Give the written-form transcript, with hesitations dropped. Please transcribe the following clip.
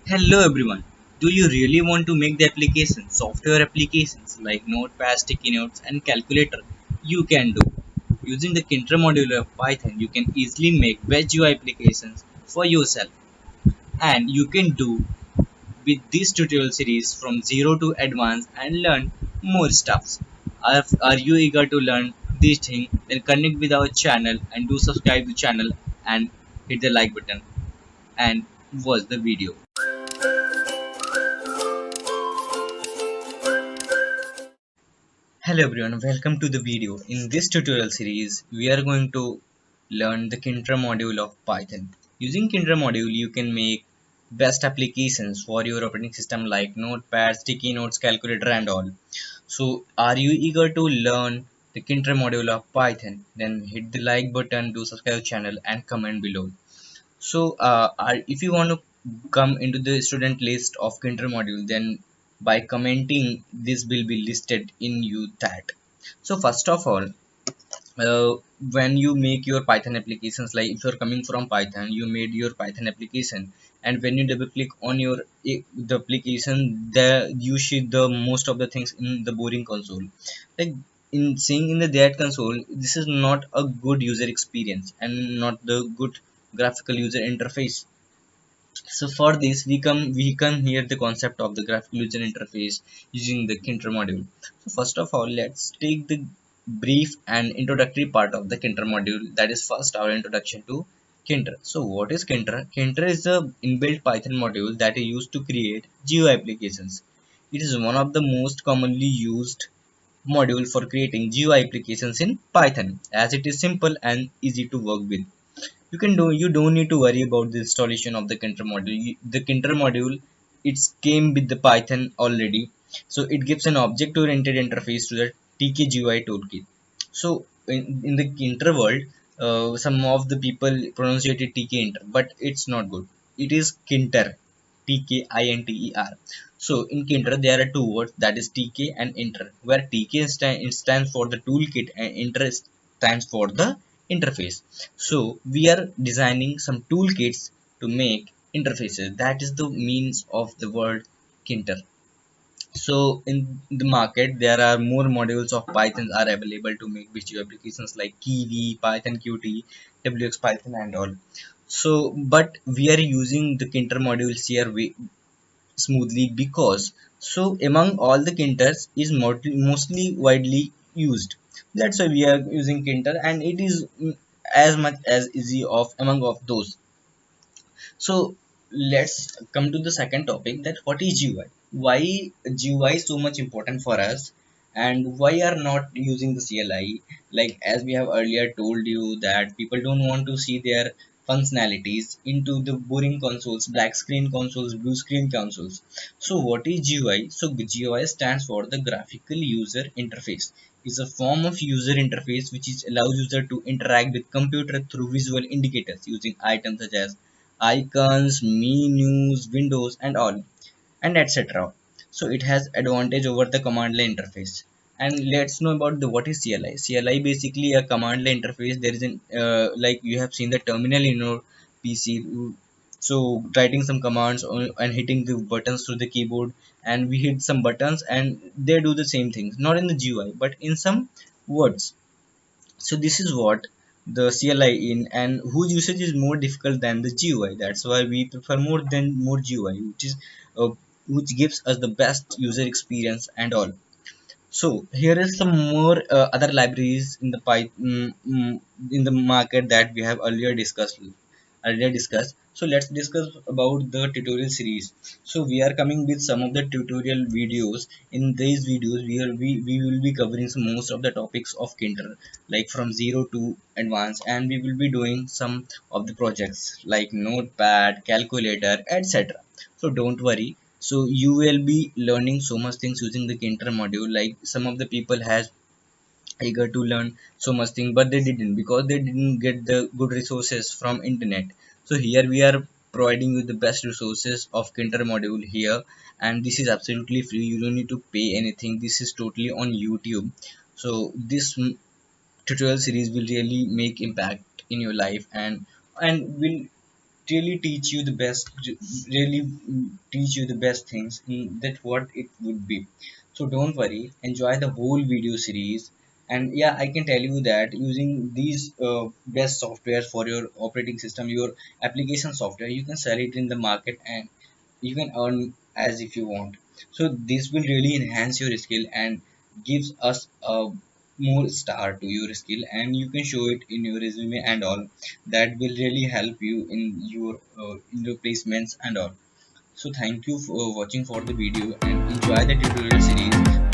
Hello everyone. Do you really want to make the application software applications like Notepad, sticky notes and calculator? You can do. Using the Tkinter module of Python, you can easily make web UI applications for yourself. And you can do with this tutorial series from zero to advanced and learn more stuffs. Are you eager to learn these things? Then connect with our channel and do subscribe to channel and hit the like button and watch the video. Hello everyone, welcome to the video. In this tutorial series, we are going to learn the Tkinter module of Python. Using Tkinter module, you can make best applications for your operating system like Notepad, sticky notes, calculator and all. So are you eager to learn the Tkinter module of Python? Then hit the like button, do subscribe channel and comment below. So, if you want to come into the student list of Tkinter module, then by commenting, this will be listed in you that. So, first of all, uh, when you make your Python applications, like if you're coming from Python, you made your Python application, and when you double click on your the application, there you see the most of the things in the boring console. Like in seeing in the that console, this is not a good user experience and not the good graphical user interface. So for this we come here the concept of the graphical user interface using the Tkinter module. So first of all, let's take the brief and introductory part of the Tkinter module, that is first our introduction to Tkinter. So what is Tkinter? Tkinter is a inbuilt Python module that is used to create GUI applications. It is one of the most commonly used module for creating GUI applications in Python, as it is simple and easy to work with. You don't need to worry about the installation of the Tkinter module. The Tkinter module, it's came with the Python already, so it gives an object oriented interface to the TKGUI toolkit. So in the Tkinter world, some of the people pronounce it Tkinter, but it's not good. It is Tkinter, Tkinter. So in Tkinter there are two words, that is TK and inter, where stands for the toolkit and inter stands for the interface. So we are designing some toolkits to make interfaces. That is the means of the word Tkinter. So in the market there are more modules of Python are available to make visual applications like Kiwi, Python Qt, WX Python and all. So but we are using the Tkinter modules here smoothly because so among all the Tkinters is mostly widely used. That's why we are using Tkinter, and it is as much as easy of among of those. So let's come to the second topic, that what is GUI? Why GUI is so much important for us, and why are not using the CLI? Like as we have earlier told you that people don't want to see their functionalities into the boring consoles, black screen consoles, blue screen consoles. So what is GUI? So GUI stands for the graphical user interface. It's a form of user interface which is allows user to interact with computer through visual indicators using items such as icons, menus, windows and all, and etc. So it has advantage over the command line interface. And let's know about the what is CLI. CLI basically a command line interface. There is an like you have seen the terminal in your PC. So writing some commands and hitting the buttons through the keyboard, and we hit some buttons and they do the same things, not in the GUI but in some words. So this is what the CLI in, and whose usage is more difficult than the GUI. That's why we prefer more GUI, uh, which gives us the best user experience and all. So here is some more other libraries in the Python in the market that we have earlier discussed. So let's discuss about the tutorial series. So we are coming with some of the tutorial videos. In these videos we will be covering some most of the topics of Tkinter, like from zero to advanced, and we will be doing some of the projects like Notepad, calculator, etc. So don't worry. So you will be learning so much things using the Tkinter module. Like some of the people has eager to learn so much thing, but they didn't because they didn't get the good resources from internet. So here we are providing you the best resources of Tkinter module here, and this is absolutely free. You don't need to pay anything. This is totally on YouTube. So this tutorial series will really make impact in your life, and will really teach you the best, really teach you the best things in that what it would be. So don't worry, enjoy the whole video series. And yeah, I can tell you that using these best software for your operating system, your application software, you can sell it in the market and you can earn as if you want. So this will really enhance your skill and gives us a more star to your skill, and you can show it in your resume and all. That will really help you in your placements and all. So thank you for watching for the video and enjoy the tutorial series.